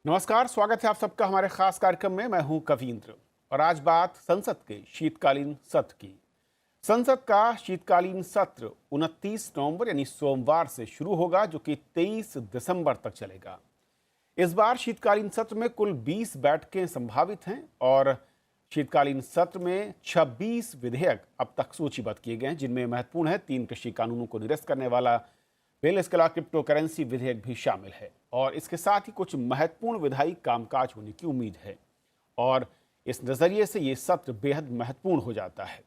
नमस्कार, स्वागत है आप सबका हमारे खास कार्यक्रम में। मैं हूं कवींद्र और आज बात संसद के शीतकालीन सत्र की। संसद का शीतकालीन सत्र 29 नवंबर यानी सोमवार से शुरू होगा, जो कि 23 दिसंबर तक चलेगा। इस बार शीतकालीन सत्र में कुल 20 बैठकें संभावित हैं और शीतकालीन सत्र में 26 विधेयक अब तक सूचीबद्ध किए गए हैं, जिनमें महत्वपूर्ण है 3 कृषि कानूनों को निरस्त करने वाला बिल, इसके अलावा क्रिप्टो करेंसी विधेयक भी शामिल है और इसके साथ ही कुछ महत्वपूर्ण विधायी कामकाज होने की उम्मीद है और इस नज़रिए से ये सत्र बेहद महत्वपूर्ण हो जाता है।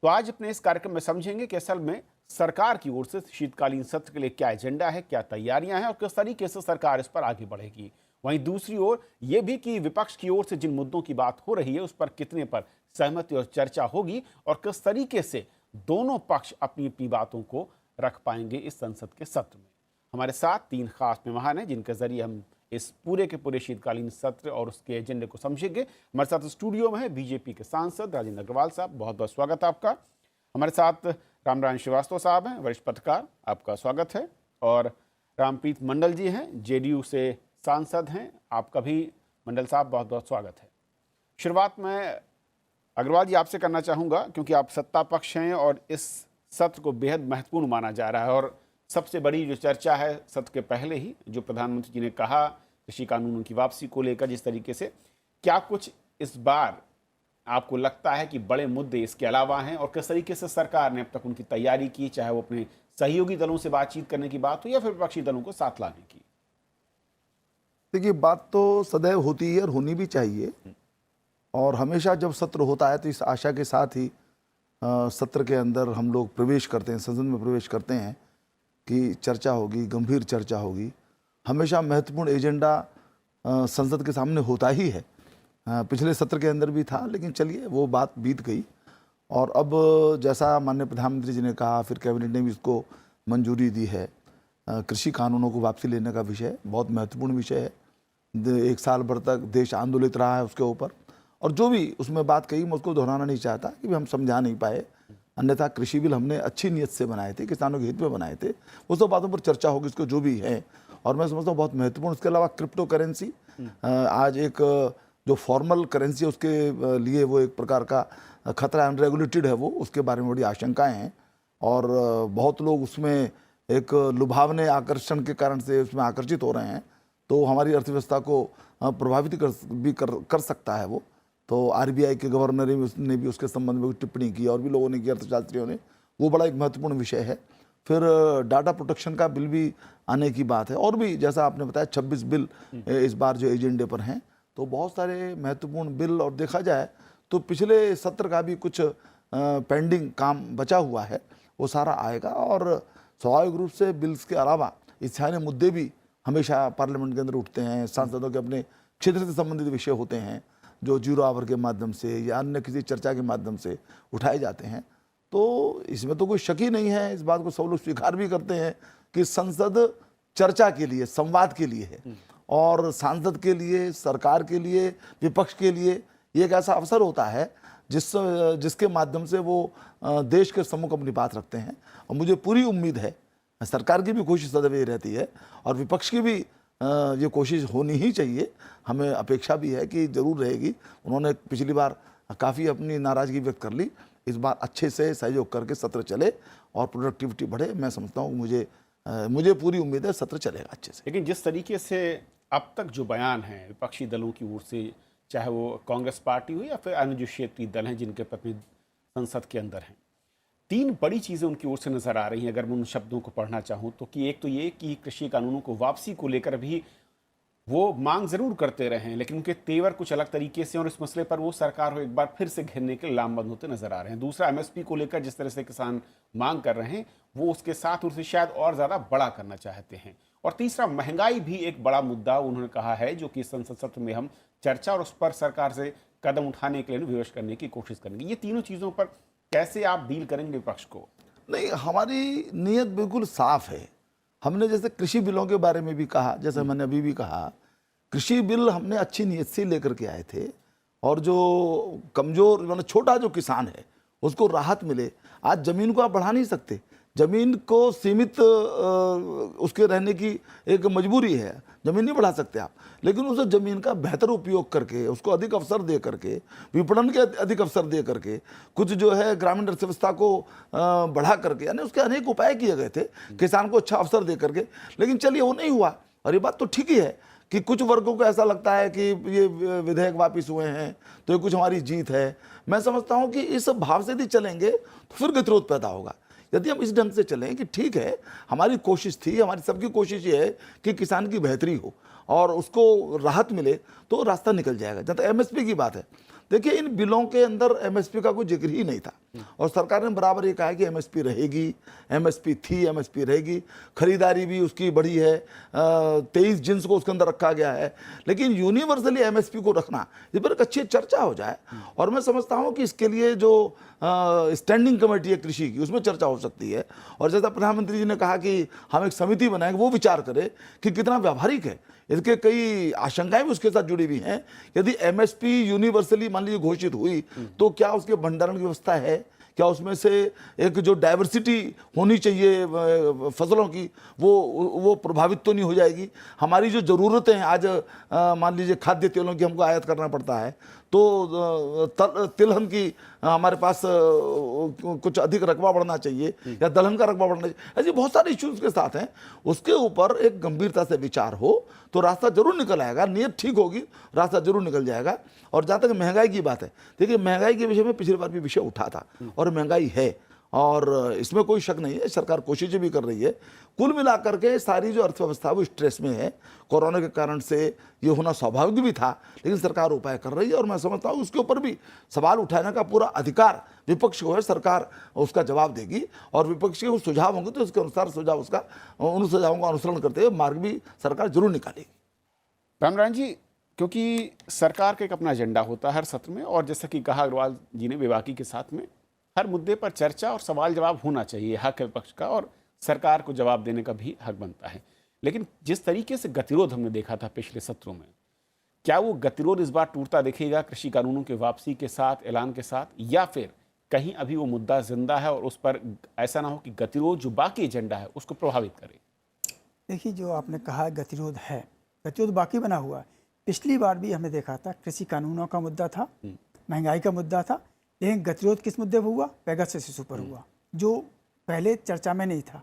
तो आज अपने इस कार्यक्रम में समझेंगे कि असल में सरकार की ओर से शीतकालीन सत्र के लिए क्या एजेंडा है, क्या तैयारियां हैं और किस तरीके से सरकार इस पर आगे बढ़ेगी। वहीं दूसरी ओर ये भी कि विपक्ष की ओर से जिन मुद्दों की बात हो रही है उस पर कितने पर सहमति और चर्चा होगी और किस तरीके से दोनों पक्ष अपनी अपनी बातों को रख पाएंगे इस संसद के सत्र में। हमारे साथ 3 खास मेहमान हैं जिनके जरिए हम इस पूरे के पूरे शीतकालीन सत्र और उसके एजेंडे को समझेंगे। हमारे साथ स्टूडियो में है बीजेपी के सांसद राजेंद्र अग्रवाल साहब, बहुत बहुत स्वागत है आपका। हमारे साथ रामनारायण श्रीवास्तव साहब हैं, वरिष्ठ पत्रकार, आपका स्वागत है। और रामप्रीत मंडल जी हैं, जेडीयू से सांसद हैं, आपका भी मंडल साहब बहुत बहुत स्वागत है। शुरुआत में अग्रवाल जी आपसे करना चाहूँगा, क्योंकि आप सत्ता पक्ष हैं और इस सत्र को बेहद महत्वपूर्ण माना जा रहा है और सबसे बड़ी जो चर्चा है सत्र के पहले ही जो प्रधानमंत्री जी ने कहा कृषि कानूनों की वापसी को लेकर, जिस तरीके से क्या कुछ इस बार आपको लगता है कि बड़े मुद्दे इसके अलावा हैं और किस तरीके से सरकार ने अब तक उनकी तैयारी की, चाहे वो अपने सहयोगी दलों से बातचीत करने की बात हो या फिर विपक्षी दलों को साथ लाने की? देखिए, बात तो सदैव होती है और होनी भी चाहिए और हमेशा जब सत्र होता है तो इस आशा के साथ ही सत्र के अंदर हम लोग प्रवेश करते हैं, सदन में प्रवेश करते हैं कि चर्चा होगी, गंभीर चर्चा होगी। हमेशा महत्वपूर्ण एजेंडा संसद के सामने होता ही है। पिछले सत्र के अंदर भी था, लेकिन चलिए वो बात बीत गई और अब जैसा माननीय प्रधानमंत्री जी ने कहा, फिर कैबिनेट ने भी इसको मंजूरी दी है। कृषि कानूनों को वापसी लेने का विषय बहुत महत्वपूर्ण विषय है। 1 साल भर तक देश आंदोलित रहा है उसके ऊपर और जो भी उसमें बात कही मैं उसको दोहराना नहीं चाहता कि हम समझा नहीं पाए। अन्यथा कृषि बिल हमने अच्छी नीयत से बनाए थे, किसानों के हित में बनाए थे। वो सब बातों पर चर्चा होगी, इसको जो भी है और मैं समझता हूँ बहुत महत्वपूर्ण। इसके अलावा क्रिप्टो करेंसी, आज एक जो फॉर्मल करेंसी है उसके लिए वो एक प्रकार का खतरा, अनरेगुलेटेड है वो, उसके बारे में बड़ी आशंकाएँ हैं और बहुत लोग उसमें एक लुभावने आकर्षण के कारण से उसमें आकर्षित हो रहे हैं, तो हमारी अर्थव्यवस्था को प्रभावित कर सकता है वो। तो आरबीआई के गवर्नर ने भी उसके संबंध में टिप्पणी की और भी लोगों ने की, अर्थशास्त्रियों ने। वो बड़ा एक महत्वपूर्ण विषय है। फिर डाटा प्रोटेक्शन का बिल भी आने की बात है और भी जैसा आपने बताया 26 बिल इस बार जो एजेंडे पर हैं, तो बहुत सारे महत्वपूर्ण बिल। और देखा जाए तो पिछले सत्र का भी कुछ पेंडिंग काम बचा हुआ है, वो सारा आएगा और स्वाभाविक रूप से बिल्स के अलावा स्थानीय मुद्दे भी हमेशा पार्लियामेंट के अंदर उठते हैं। सांसदों के अपने क्षेत्र से संबंधित विषय होते हैं जो 0 आवर के माध्यम से या अन्य किसी चर्चा के माध्यम से उठाए जाते हैं। तो इसमें तो कोई शक ही नहीं है, इस बात को सब लोग स्वीकार भी करते हैं कि संसद चर्चा के लिए, संवाद के लिए है और सांसद के लिए, सरकार के लिए, विपक्ष के लिए ये एक ऐसा अवसर होता है जिसके माध्यम से वो देश के सम्मुख अपनी बात रखते हैं। और मुझे पूरी उम्मीद है, सरकार की भी कोशिश सदैव ये रहती है और विपक्ष की भी ये कोशिश होनी ही चाहिए, हमें अपेक्षा भी है कि जरूर रहेगी। उन्होंने पिछली बार काफ़ी अपनी नाराज़गी व्यक्त कर ली, इस बार अच्छे से सहयोग करके सत्र चले और प्रोडक्टिविटी बढ़े। मैं समझता हूँ, मुझे पूरी उम्मीद है सत्र चलेगा अच्छे से। लेकिन जिस तरीके से अब तक जो बयान हैं विपक्षी दलों की ओर से, चाहे वो कांग्रेस पार्टी हो या फिर अन्य जो क्षेत्रीय दल हैं जिनके प्रतिनिधि संसद के अंदर हैं, 3 बड़ी चीज़ें उनकी ओर से नज़र आ रही हैं अगर मैं उन शब्दों को पढ़ना चाहूँ तो। कि एक तो ये कि कृषि कानूनों को वापसी को लेकर भी वो मांग ज़रूर करते रहे हैं, लेकिन उनके तेवर कुछ अलग तरीके से और इस मसले पर वो सरकार को एक बार फिर से घेरने के लामबंद होते नजर आ रहे हैं। दूसरा, एमएसपी को लेकर जिस तरह से किसान मांग कर रहे हैं वो उसके साथ उसे शायद और ज़्यादा बड़ा करना चाहते हैं। और तीसरा, महंगाई भी एक बड़ा मुद्दा उन्होंने कहा है जो कि संसद सत्र में हम चर्चा और उस पर सरकार से कदम उठाने के लिए विवश करने की कोशिश करेंगे। ये तीनों चीज़ों पर कैसे आप डील करेंगे विपक्ष को? नहीं, हमारी नीयत बिल्कुल साफ है। हमने जैसे कृषि बिलों के बारे में भी कहा, जैसे मैंने अभी भी कहा, कृषि बिल हमने अच्छी नीयत से लेकर के आए थे और जो कमजोर छोटा जो किसान है उसको राहत मिले। आज जमीन को आप बढ़ा नहीं सकते, जमीन को सीमित उसके रहने की एक मजबूरी है, जमीन नहीं बढ़ा सकते आप, लेकिन उस जमीन का बेहतर उपयोग करके, उसको अधिक अवसर दे करके, विपणन के अधिक अवसर दे करके, कुछ जो है ग्रामीण अर्थव्यवस्था को बढ़ा करके, यानी उसके अनेक उपाय किए गए थे किसान को अच्छा अवसर दे करके। लेकिन चलिए वो नहीं हुआ, और ये बात तो ठीक ही है कि कुछ वर्गों को ऐसा लगता है कि ये विधेयक वापस हुए हैं तो ये कुछ हमारी जीत है। मैं समझता हूं कि इस भाव से यदि चलेंगे तो फिर गतिरोध पैदा होगा। यदि हम इस ढंग से चलें कि ठीक है, हमारी कोशिश थी, हमारी सबकी कोशिश ये है कि किसान की बेहतरी हो और उसको राहत मिले, तो रास्ता निकल जाएगा। जहाँ तक एमएसपी की बात है, देखिए इन बिलों के अंदर एमएसपी का कोई जिक्र ही नहीं था, और सरकार ने बराबर ये कहा कि एमएसपी रहेगी, एमएसपी थी, एमएसपी रहेगी। खरीदारी भी उसकी बढ़ी है, 23 जिन्स को उसके अंदर रखा गया है, लेकिन यूनिवर्सली एमएसपी को रखना, इस पर एक अच्छी चर्चा हो जाए। और मैं समझता हूँ कि इसके लिए जो स्टैंडिंग कमेटी है कृषि की, उसमें चर्चा हो सकती है। और जैसा प्रधानमंत्री जी ने कहा कि हम एक समिति बनाएंगे, वो विचार करे कि कितना व्यावहारिक है। इसके कई आशंकाएं भी उसके साथ जुड़ी हुई हैं। यदि एमएसपी यूनिवर्सली मान लीजिए घोषित हुई, तो क्या उसके भंडारण की व्यवस्था है, क्या उसमें से एक जो डाइवर्सिटी होनी चाहिए फसलों की, वो प्रभावित तो नहीं हो जाएगी। हमारी जो ज़रूरतें हैं आज, मान लीजिए खाद्य तेलों की हमको आयात करना पड़ता है, तो तिलहन की हमारे पास कुछ अधिक रकबा बढ़ना चाहिए, या दलहन का रकबा बढ़ना चाहिए। ऐसे बहुत सारे इश्यूज के साथ हैं, उसके ऊपर एक गंभीरता से विचार हो तो रास्ता जरूर निकल आएगा। नीयत ठीक होगी, रास्ता जरूर निकल जाएगा। और जहाँ तक महंगाई की बात है, देखिए महंगाई के विषय में पिछली बार भी विषय उठा था, और महंगाई है, और इसमें कोई शक नहीं है, सरकार कोशिशें भी कर रही है। कुल मिलाकर के सारी जो अर्थव्यवस्था वो स्ट्रेस में है। कोरोना के कारण से ये होना स्वाभाविक भी था, लेकिन सरकार उपाय कर रही है, और मैं समझता हूँ उसके ऊपर भी सवाल उठाने का पूरा अधिकार विपक्ष को है। सरकार उसका जवाब देगी, और विपक्ष के सुझाव होंगे तो उसके अनुसार सुझाव, उसका उन सुझावों का अनुसरण करते हुए मार्ग भी सरकार जरूर निकालेगी। रामनारायण जी, क्योंकि सरकार का एक अपना एजेंडा होता है हर सत्र में, और जैसा कि कहा अग्रवाल जी ने बेबाकी के साथ में, हर मुद्दे पर चर्चा और सवाल जवाब होना चाहिए, हक है विपक्ष का, और सरकार को जवाब देने का भी हक बनता है। लेकिन जिस तरीके से गतिरोध हमने देखा था पिछले सत्रों में, क्या वो गतिरोध इस बार टूटता दिखेगा कृषि कानूनों के वापसी के साथ, ऐलान के साथ, या फिर कहीं अभी वो मुद्दा जिंदा है और उस पर ऐसा ना हो कि गतिरोध जो बाकी एजेंडा है उसको प्रभावित करे? देखिए, जो आपने कहा गतिरोध है, गतिरोध बाकी बना हुआ है। पिछली बार भी हमने देखा था, कृषि कानूनों का मुद्दा था, महंगाई का मुद्दा था, लेकिन गतिरोध किस मुद्दे पर हुआ? पेगासस इशू पर हुआ, जो पहले चर्चा में नहीं था।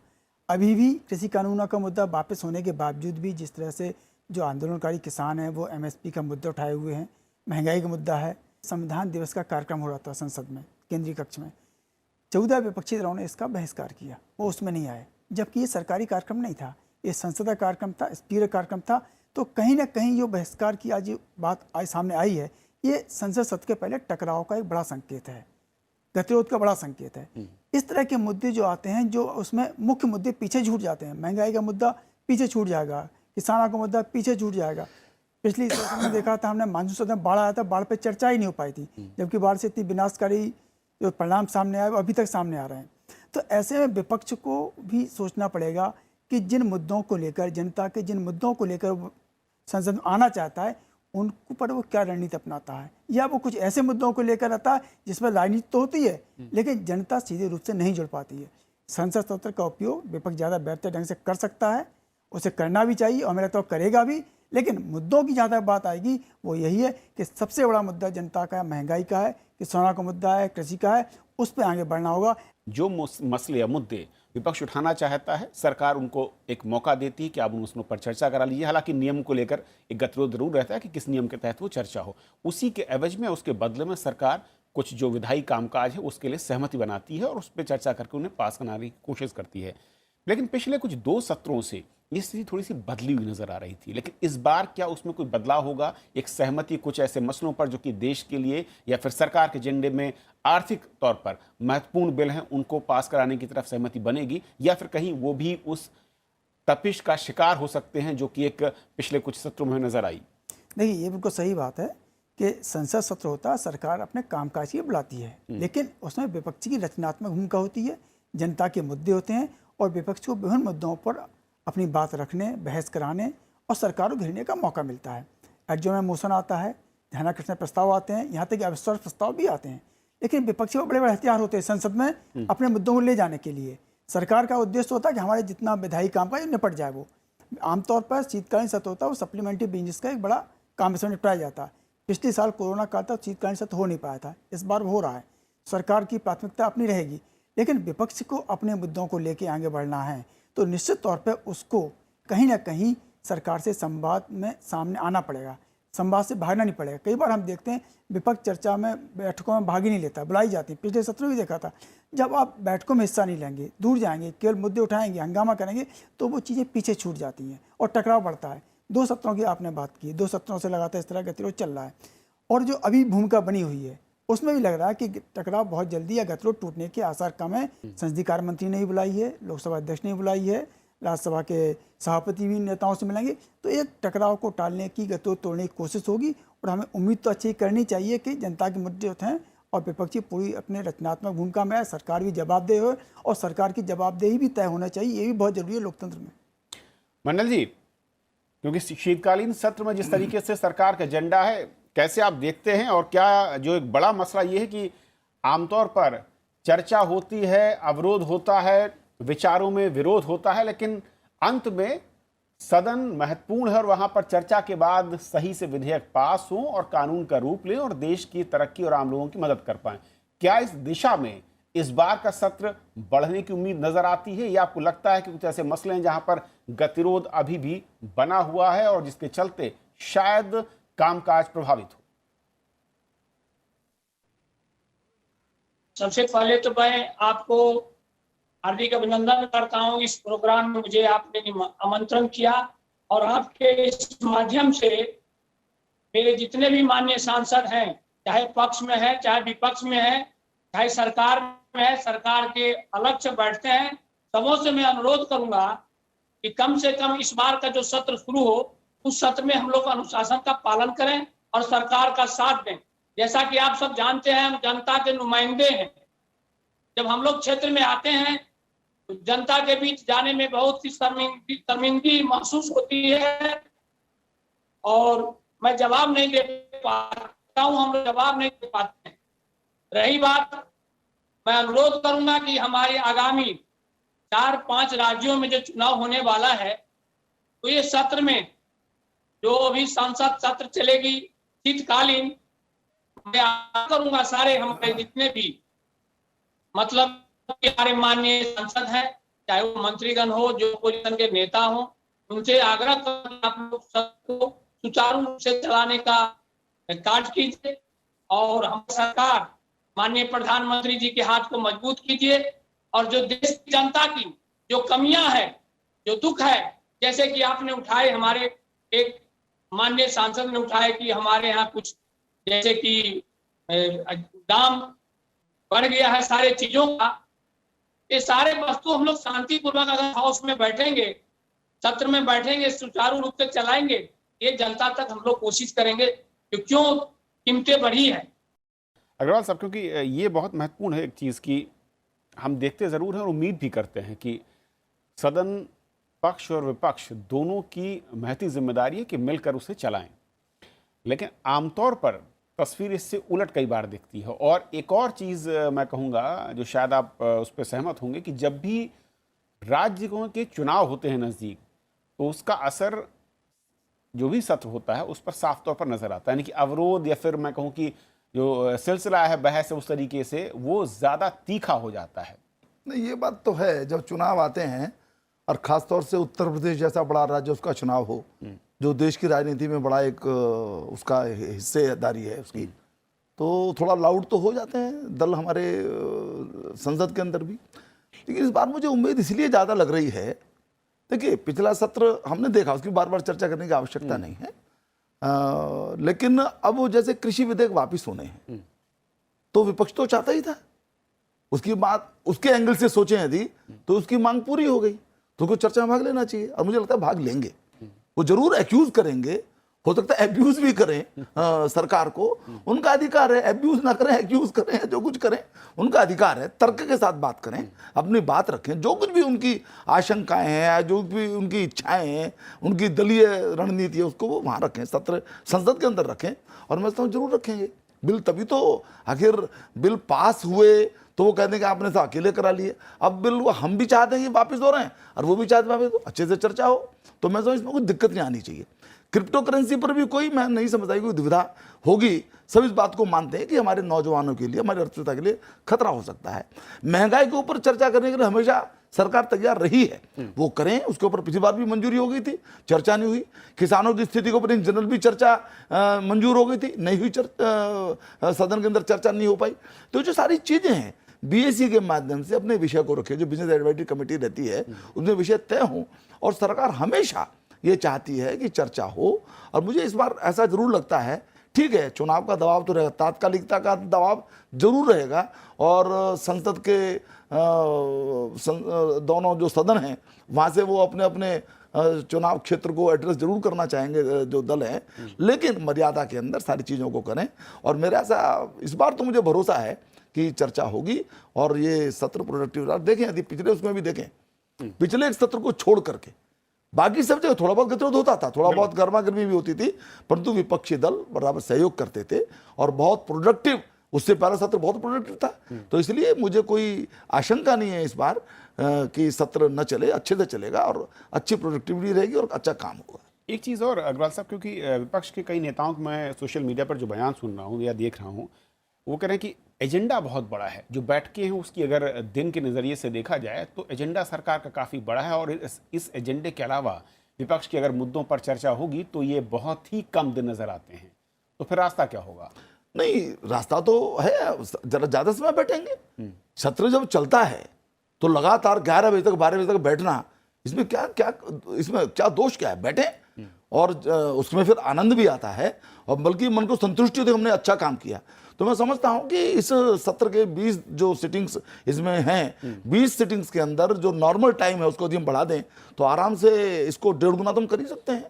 अभी भी कृषि कानूनों का मुद्दा वापस होने के बावजूद भी जिस तरह से जो आंदोलनकारी किसान हैं वो एमएसपी का मुद्दा उठाए हुए हैं, महंगाई का मुद्दा है। संविधान दिवस का कार्यक्रम हो रहा था संसद में, केंद्रीय कक्ष में, 14 विपक्षी दलों ने इसका बहिष्कार किया, वो उसमें नहीं आए, जबकि ये सरकारी कार्यक्रम नहीं था, ये संसद का कार्यक्रम था, स्पीकर कार्यक्रम था। तो कहीं ना कहीं जो बहिष्कार की आज बात आज सामने आई है, ये संसद सत्र के पहले टकराव का एक बड़ा संकेत है, गतिरोध का बड़ा संकेत है। इस तरह के मुद्दे जो आते हैं, जो उसमें मुख्य मुद्दे पीछे छूट जाते हैं। महंगाई का मुद्दा पीछे छूट जाएगा, किसानों का मुद्दा पीछे छूट जाएगा। पिछली सेशन में देखा था हमने, मानसून सत्र में बाढ़ आया था, बाढ़ पे चर्चा ही नहीं हो पाई थी, जबकि बाढ़ से इतनी विनाशकारी जो परिणाम सामने आए वो अभी तक सामने आ रहे हैं। तो ऐसे में विपक्ष को भी सोचना पड़ेगा कि जिन मुद्दों को लेकर, जनता के जिन मुद्दों को लेकर संसद में आना चाहता है, उन पर वो क्या रणनीति अपनाता है, या वो कुछ ऐसे मुद्दों को लेकर आता है जिसमें राजनीति तो होती है लेकिन जनता सीधे रूप से नहीं जुड़ पाती है। संसद सत्र का उपयोग विपक्ष ज़्यादा बेहतर ढंग से कर सकता है, उसे करना भी चाहिए, और मेरा तो करेगा भी। लेकिन मुद्दों की ज़्यादा बात आएगी, वो यही है कि सबसे बड़ा मुद्दा जनता का महंगाई का है, किसानों का मुद्दा है, कृषि का है, उस पर आगे बढ़ना होगा। जो मसले या मुद्दे विपक्ष उठाना चाहता है, सरकार उनको एक मौका देती है कि आप उन मसलों पर चर्चा करा लीजिए। हालांकि नियम को लेकर एक गतिरोध जरूर रहता है कि किस नियम के तहत वो चर्चा हो। उसी के एवज में, उसके बदले में सरकार कुछ जो विधायी कामकाज है उसके लिए सहमति बनाती है और उस पर चर्चा करके उन्हें पास कराने की कोशिश करती है। लेकिन पिछले कुछ 2 सत्रों से ये स्थिति थोड़ी सी बदली हुई नजर आ रही थी। लेकिन इस बार क्या उसमें कोई बदलाव होगा? एक सहमति कुछ ऐसे मसलों पर जो कि देश के लिए या फिर सरकार के एजेंडे में आर्थिक तौर पर महत्वपूर्ण बिल हैं, उनको पास कराने की तरफ सहमति बनेगी, या फिर कहीं वो भी उस तपिश का शिकार हो सकते हैं जो कि एक पिछले कुछ सत्रों में नजर आई? देखिए, ये बिल्कुल सही बात है कि संसद सत्र होता है, सरकार अपने कामकाज की बुलाती है, लेकिन उसमें विपक्ष की रचनात्मक भूमिका होती है, जनता के मुद्दे होते हैं, और विपक्ष को विभिन्न मुद्दों पर अपनी बात रखने, बहस कराने और सरकार को घेरने का मौका मिलता है। एडजॉर्नमेंट मोशन आता है, ध्यानाकर्षण प्रस्ताव आते हैं, यहाँ तक कि अविश्वास प्रस्ताव भी आते हैं, लेकिन विपक्ष को बड़े बड़े हथियार होते हैं संसद में अपने मुद्दों को ले जाने के लिए। सरकार का उद्देश्य होता है कि हमारे जितना विधायी काम का निपट जाए। वो आमतौर पर शीतकालीन सत्र होता है, वो सप्लीमेंट्री बिजनेस का एक बड़ा काम इसमें निपटाया जाता है। पिछले साल कोरोना काल तक शीतकालीन सत्र हो नहीं पाया था, इस बार हो रहा है। सरकार की प्राथमिकता अपनी रहेगी, लेकिन विपक्ष को अपने मुद्दों को लेकर आगे बढ़ना है, तो निश्चित तौर पर उसको कहीं ना कहीं सरकार से संवाद में सामने आना पड़ेगा, संवाद से भागना नहीं पड़ेगा। कई बार हम देखते हैं विपक्ष चर्चा में, बैठकों में भाग ही नहीं लेता, बुलाई जाती है। पिछले सत्र में भी देखा था, जब आप बैठकों में हिस्सा नहीं लेंगे, दूर जाएंगे, केवल मुद्दे उठाएंगे, हंगामा करेंगे, तो वो चीज़ें पीछे छूट जाती हैं और टकराव बढ़ता है। 2 सत्रों की आपने बात की, 2 सत्रों से लगातार इस तरह गतिरोध चल रहा है, और जो अभी भूमिका बनी हुई है उसमें भी लग रहा है कि टकराव बहुत जल्दी या गतिरोध टूटने के आसार कम है। संसदीय कार्य मंत्री ने भी बुलाई है, लोकसभा अध्यक्ष ने भी बुलाई है, राज्यसभा के सभापति भी नेताओं से मिलेंगे, तो एक टकराव को टालने की, गतिरोध तोड़ने की कोशिश होगी। और हमें उम्मीद तो अच्छी करनी चाहिए कि जनता के मुद्दे होते हैं और विपक्षी पूरी अपने रचनात्मक भूमिका में है, सरकार भी जवाबदेह हो, और सरकार की जवाबदेही भी तय होना चाहिए। ये भी बहुत जरूरी है लोकतंत्र में। मंडल जी, क्योंकि शीतकालीन सत्र में जिस तरीके से सरकार का एजेंडा है, कैसे आप देखते हैं? और क्या जो एक बड़ा मसला ये है कि आमतौर पर चर्चा होती है, अवरोध होता है, विचारों में विरोध होता है, लेकिन अंत में सदन महत्वपूर्ण है और वहां पर चर्चा के बाद सही से विधेयक पास हो और कानून का रूप लें और देश की तरक्की और आम लोगों की मदद कर पाएं। क्या इस दिशा में इस बार का सत्र बढ़ने की उम्मीद नजर आती है, या आपको लगता है कि कुछ ऐसे मसले हैं जहां पर गतिरोध अभी भी बना हुआ है और जिसके चलते शायद कामकाज प्रभावित हो? सबसे पहले तो मैं आपको हार्दिक अभिनंदन करता हूं, इस प्रोग्राम में मुझे आपने आमंत्रण किया, और आपके इस माध्यम से मेरे जितने भी माननीय सांसद हैं, चाहे पक्ष में है, चाहे विपक्ष में है, चाहे सरकार में है, सरकार के अलग से बैठते हैं, सबों से मैं अनुरोध करूंगा कि कम से कम इस बार का जो सत्र शुरू हो, उस सत्र में हम लोग अनुशासन का पालन करें और सरकार का साथ दें। जैसा कि आप सब जानते हैं, हम जनता के नुमाइंदे हैं। जब हम लोग क्षेत्र में आते हैं तो जनता के बीच जाने में बहुत सी शर्मिंदगी महसूस होती है, और मैं जवाब नहीं दे पाता हूं, हम लोग जवाब नहीं दे पाते हैं। रही बात, मैं अनुरोध करूंगा कि हमारे आगामी 4-5 राज्यों में जो चुनाव होने वाला है, तो ये सत्र में जो अभी संसद सत्र चलेगी शीतकालीन, मैं आशा करूंगा सारे हमारे जितने भी मतलब हमारे माननीय सांसद हैं, चाहे वो मंत्रीगण हो, जो अपोजिशन के नेता हो, उनसे आग्रह करूंगा आप लोग सबको सुचारू रूप से चलाने का कार्य कीजिए, और हम सरकार माननीय प्रधानमंत्री जी के हाथ को मजबूत कीजिए, और जो देश की जनता की जो कमियां हैं, जो दुख है, जैसे कि आपने उठाए, हमारे एक माननीय सांसद ने उठाए कि हमारे यहाँ कुछ जैसे कि दाम बढ़ गया है सारे चीजों का, ये सारे वस्तु हम लोग शांतिपूर्वक अगर हाउस में बैठेंगे, सत्र में बैठेंगे, सुचारू रूप से चलाएंगे, ये जनता तक हम लोग कोशिश करेंगे कि क्यों कीमतें बढ़ी है। अग्रवाल साहब, क्योंकि ये बहुत महत्वपूर्ण है एक चीज़ की हम देखते ज़रूर हैं और उम्मीद भी करते हैं कि सदन पक्ष और विपक्ष दोनों की महती जिम्मेदारी है कि मिलकर उसे चलाएं, लेकिन आमतौर पर तस्वीर इससे उलट कई बार दिखती है। और एक और चीज़ मैं कहूँगा जो शायद आप उस पर सहमत होंगे कि जब भी राज्यों के चुनाव होते हैं नज़दीक, तो उसका असर जो भी सत्र होता है उस पर साफ तौर पर नज़र आता है, यानी कि अवरोध या फिर मैं कहूँ कि जो सिलसिला है बहस है उस तरीके से वो ज़्यादा तीखा हो जाता है। नहीं, ये बात तो है, जब चुनाव आते हैं और ख़ासतौर से उत्तर प्रदेश जैसा बड़ा राज्य उसका चुनाव हो, जो देश की राजनीति में बड़ा एक उसका हिस्सेदारी है उसकी, तो थोड़ा लाउड तो हो जाते हैं दल हमारे संसद के अंदर भी। लेकिन इस बार मुझे उम्मीद इसलिए ज़्यादा लग रही है, देखिए पिछला सत्र हमने देखा, उसकी बार बार चर्चा करने की आवश्यकता नहीं है, लेकिन अब वो जैसे कृषि विधेयक वापिस होने हैं, तो विपक्ष तो चाहता ही था, उसकी बात उसके एंगल से सोचे यदि तो उसकी मांग पूरी हो गई, तो उसको चर्चा में भाग लेना चाहिए, और मुझे लगता है भाग लेंगे। वो जरूर एक्यूज करेंगे, हो सकता है एब्यूज भी करें सरकार को, उनका अधिकार है, एब्यूज ना करें, एक्यूज करें, जो कुछ करें उनका अधिकार है, तर्क के साथ बात करें, अपनी बात रखें, जो कुछ भी उनकी आशंकाएं हैं, जो भी उनकी इच्छाएं हैं, उनकी दलीय रणनीति है, उसको वो वहाँ रखें, सत्र संसद के अंदर रखें, और मैं समझता हूँ जरूर रखेंगे। बिल तभी तो आखिर बिल पास हुए तो वो कहते हैं कि आपने तो अकेले करा लिए। अब बिल्कुल हम भी चाहते हैं कि वापस हो रहे हैं और वो भी चाहते हैं वापस, तो अच्छे से चर्चा हो। तो मैं समझ इसमें कोई दिक्कत नहीं आनी चाहिए। क्रिप्टो करेंसी पर भी कोई, मैं नहीं समझता कोई दुविधा होगी। सब इस बात को मानते हैं कि हमारे नौजवानों के लिए, हमारी अर्थव्यवस्था के लिए खतरा हो सकता है। महंगाई के ऊपर चर्चा करने के लिए हमेशा सरकार तैयार रही है, वो करें। उसके ऊपर पिछली बार भी मंजूरी हो गई थी, चर्चा नहीं हुई। किसानों की स्थिति के ऊपर इन जनरल भी चर्चा मंजूर हो गई थी, नहीं हुई सदन के अंदर चर्चा नहीं हो पाई। तो जो सारी चीजें हैं बीएससी के माध्यम से अपने विषय को रखे, जो बिजनेस एडवाइजरी कमेटी रहती है उसमें विषय तय हों, और सरकार हमेशा ये चाहती है कि चर्चा हो। और मुझे इस बार ऐसा जरूर लगता है, ठीक है चुनाव का दबाव तो रहेगा, तात्कालिकता का दबाव जरूर रहेगा, और संसद के दोनों जो सदन हैं वहाँ से वो अपने अपने चुनाव क्षेत्र को एड्रेस जरूर करना चाहेंगे जो दल हैं, लेकिन मर्यादा के अंदर सारी चीज़ों को करें। और मेरा ऐसा इस बार तो मुझे भरोसा है कि चर्चा होगी और ये सत्र प्रोडक्टिव रहा। देखें यदि पिछले उसमें भी देखें, पिछले एक सत्र को छोड़ करके बाकी सब जगह थोड़ा बहुत गतिरोध होता था, थोड़ा बहुत गर्मा गर्मी भी होती थी, परंतु विपक्षी दल बराबर सहयोग करते थे और बहुत प्रोडक्टिव, उससे पहला सत्र बहुत प्रोडक्टिव था। तो इसलिए मुझे कोई आशंका नहीं है इस बार कि सत्र न चले, अच्छे से चलेगा और अच्छी प्रोडक्टिविटी रहेगी और अच्छा काम होगा। एक चीज़ और अग्रवाल साहब, क्योंकि विपक्ष के कई नेताओं को मैं सोशल मीडिया पर जो बयान सुन रहा हूँ या देख रहा हूँ, वो कह रहे हैं कि एजेंडा बहुत बड़ा है। जो बैठकें हैं उसकी अगर दिन के नज़रिए से देखा जाए तो एजेंडा सरकार का काफ़ी बड़ा है, और इस एजेंडे के अलावा विपक्ष के अगर मुद्दों पर चर्चा होगी तो ये बहुत ही कम दिन नज़र आते हैं। तो फिर रास्ता क्या होगा? नहीं, रास्ता तो है, जरा ज़्यादा समय बैठेंगे। सत्र जब चलता है तो लगातार 11 बजे तक 12 बजे तक बैठना, इसमें क्या दोष क्या है? बैठे और उसमें फिर आनंद भी आता है, और बल्कि मन को संतुष्टि होती है हमने अच्छा काम किया। तो मैं समझता हूं कि इस सत्र के 20 जो सिटिंग्स इसमें हैं, 20 सिटिंग्स के अंदर जो नॉर्मल टाइम है उसको यदि हम बढ़ा दें तो आराम से इसको 1.5 गुना तो हम कर ही सकते हैं।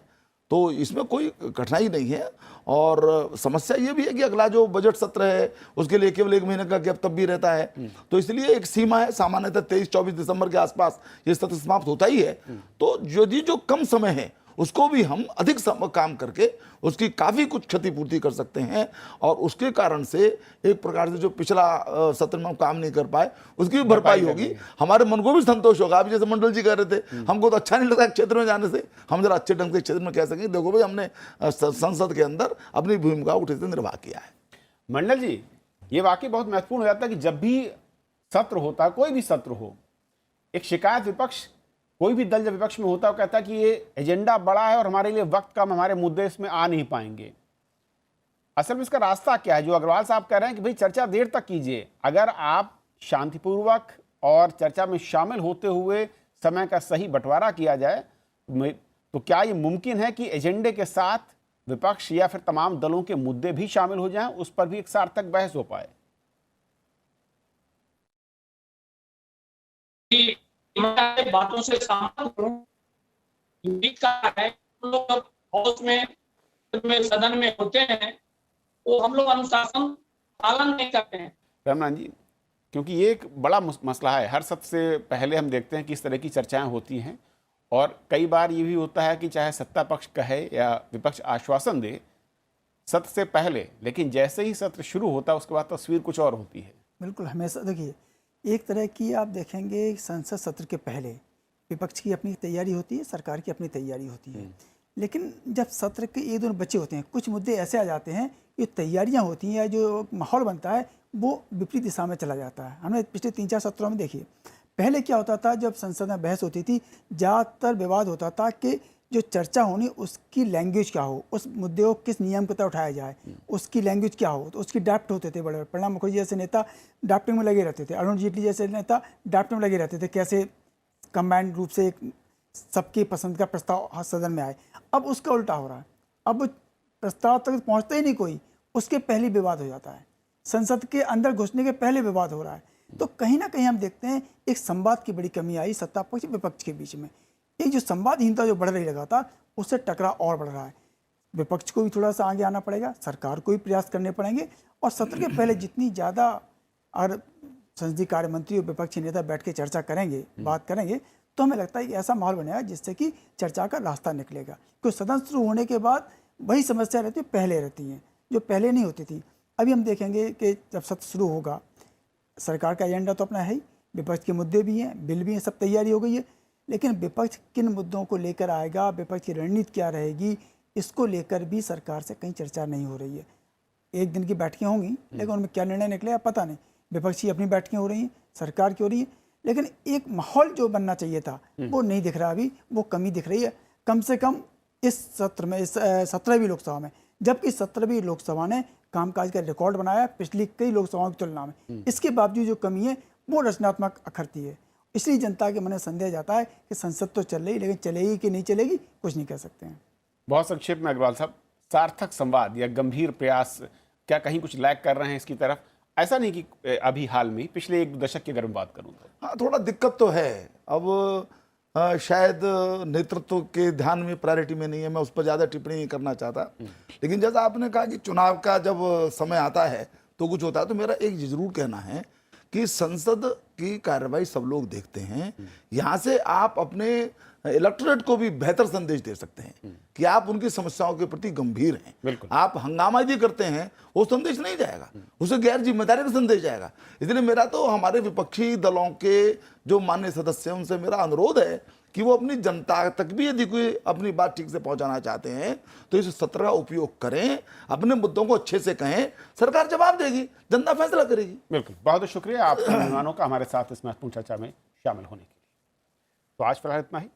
तो इसमें कोई कठिनाई नहीं है। और समस्या ये भी है कि अगला जो बजट सत्र है उसके लिए केवल 1 महीने का गैप तब भी रहता है, तो इसलिए एक सीमा है। सामान्यतः 23-24 दिसंबर के आसपास ये सत्र समाप्त होता ही है। तो यदि जो कम समय है उसको भी हम अधिक काम करके उसकी काफ़ी कुछ क्षतिपूर्ति कर सकते हैं, और उसके कारण से एक प्रकार से जो पिछला सत्र में हम काम नहीं कर पाए उसकी भी भरपाई होगी। हमारे मन को भी संतोष होगा। अभी जैसे मंडल जी कह रहे थे, हमको तो अच्छा नहीं लगता क्षेत्र में जाने से, हम जरा अच्छे ढंग से क्षेत्र में कह सकें देखो भाई हमने संसद के अंदर अपनी भूमिका उठे से निर्वाह किया है। मंडल जी, ये वाकई बहुत महत्वपूर्ण हो जाता है कि जब भी सत्र होता, कोई भी सत्र हो, एक शिकायत विपक्ष, कोई भी दल जब विपक्ष में होता है वो कहता है कि ये एजेंडा बड़ा है और हमारे लिए वक्त कम, हमारे मुद्दे इसमें आ नहीं पाएंगे। असल में इसका रास्ता क्या है? जो अग्रवाल साहब कह रहे हैं कि भाई चर्चा देर तक कीजिए, अगर आप शांतिपूर्वक और चर्चा में शामिल होते हुए समय का सही बंटवारा किया जाए तो क्या ये मुमकिन है कि एजेंडे के साथ विपक्ष या फिर तमाम दलों के मुद्दे भी शामिल हो जाएं, उस पर भी एक सार्थक बहस हो पाए? बातों से सहमत हूं। हम लोग हाउस में सदन में होते हैं तो हम लोग अनुशासन पालन नहीं करते हैं। रमनान जी, क्योंकि ये एक बड़ा मसला है। हर सत्र से पहले हम देखते हैं कि इस तरह की चर्चाएं होती हैं, और कई बार ये भी होता है कि चाहे सत्ता पक्ष कहे या विपक्ष आश्वासन दे सत्र से पहले, लेकिन जैसे ही सत्र शुरू होता है उसके बाद तस्वीर कुछ और होती है। बिल्कुल, हमेशा देखिए एक तरह की आप देखेंगे संसद सत्र के पहले विपक्ष की अपनी तैयारी होती है, सरकार की अपनी तैयारी होती है, लेकिन जब सत्र के 1-2 बच्चे होते हैं, कुछ मुद्दे ऐसे आ जाते हैं, जो तैयारियां होती हैं या जो माहौल बनता है वो विपरीत दिशा में चला जाता है। हमने पिछले 3-4 सत्रों में देखिए, पहले क्या होता था, जब संसद में बहस होती थी ज़्यादातर विवाद होता था कि जो चर्चा होनी उसकी लैंग्वेज क्या हो, उस मुद्दे को किस नियम के तहत उठाया जाए, उसकी लैंग्वेज क्या हो, तो उसकी ड्राफ्ट होते थे। बड़े प्रणब मुखर्जी जैसे नेता ड्राफ्टिंग में लगे रहते थे, अरुण जेटली जैसे नेता ड्राफ्टिंग में लगे रहते थे, कैसे कंबाइंड रूप से एक सबकी पसंद का प्रस्ताव सदन में आए। अब उसका उल्टा हो रहा है, अब प्रस्ताव तक पहुँचता ही नहीं कोई, उसके पहले विवाद हो जाता है, संसद के अंदर घुसने के पहले विवाद हो रहा है। तो कहीं ना कहीं हम देखते हैं एक संवाद की बड़ी कमी आई सत्ता पक्ष विपक्ष के बीच में। एक जो संवादहीनता जो बढ़ रही लगातार, उससे टकराव और बढ़ रहा है। विपक्ष को भी थोड़ा सा आगे आना पड़ेगा, सरकार को भी प्रयास करने पड़ेंगे, और सत्र के पहले जितनी ज़्यादा और संसदीय कार्य मंत्री और विपक्षी नेता बैठ के चर्चा करेंगे, बात करेंगे, तो हमें लगता है कि ऐसा माहौल बनेगा जिससे कि चर्चा का रास्ता निकलेगा। क्योंकि सदन शुरू होने के बाद वही समस्या रहती है पहले रहती हैं, जो पहले नहीं होती थी। अभी हम देखेंगे कि जब सत्र शुरू होगा सरकार का एजेंडा तो अपना है ही, विपक्ष के मुद्दे भी हैं, बिल भी हैं, सब तैयारी हो गई है, लेकिन विपक्ष किन मुद्दों को लेकर आएगा, विपक्ष की रणनीति क्या रहेगी, इसको लेकर भी सरकार से कहीं चर्चा नहीं हो रही है। एक दिन की बैठकें होंगी, लेकिन उनमें क्या निर्णय निकलेगा पता नहीं। विपक्ष की अपनी बैठकें हो रही हैं, सरकार की हो रही है, लेकिन एक माहौल जो बनना चाहिए था वो नहीं दिख रहा अभी, वो कमी दिख रही है, कम से कम इस सत्र में, इस 17वीं लोकसभा में, जबकि 17वीं लोकसभा ने कामकाज का रिकॉर्ड बनाया पिछली कई लोकसभाओं की तुलना में। इसके बावजूद जो कमी है वो रचनात्मक अखरती है, इसलिए जनता के मन में संदेह जाता है कि संसद तो चल रही, लेकिन चलेगी कि नहीं चलेगी कुछ नहीं कह सकते हैं। बहुत संक्षेप में अग्रवाल साहब, सार्थक संवाद या गंभीर प्रयास क्या कहीं कुछ लैग कर रहे हैं इसकी तरफ? ऐसा नहीं कि अभी हाल में, पिछले एक दशक की अगर मैं बात करूं तो हाँ, थोड़ा दिक्कत तो है। अब शायद नेतृत्व के ध्यान में, प्रायोरिटी में नहीं है, मैं उस पर ज़्यादा टिप्पणी नहीं करना चाहता। लेकिन जैसा आपने कहा कि चुनाव का जब समय आता है तो कुछ होता है, तो मेरा एक जरूर कहना है कि संसद की कार्रवाई सब लोग देखते हैं। यहाँ से आप अपने इलेक्टोरेट को भी बेहतर संदेश दे सकते हैं कि आप उनकी समस्याओं के प्रति गंभीर हैं। बिल्कुल। आप हंगामा यदि करते हैं वो संदेश नहीं जाएगा, उसे गैर जिम्मेदारी का संदेश जाएगा। इसलिए मेरा तो हमारे विपक्षी दलों के जो माननीय सदस्य हैं उनसे मेरा अनुरोध है कि वो अपनी जनता तक भी यदि कोई अपनी बात ठीक से पहुंचाना चाहते हैं तो इस सत्र का उपयोग करें, अपने मुद्दों को अच्छे से कहें, सरकार जवाब देगी, जनता फैसला करेगी। बिल्कुल, बहुत बहुत शुक्रिया आपके मेहमानों का हमारे साथ इस महत्वपूर्ण चर्चा में शामिल होने के लिए। तो आज फिलहाल इतना ही।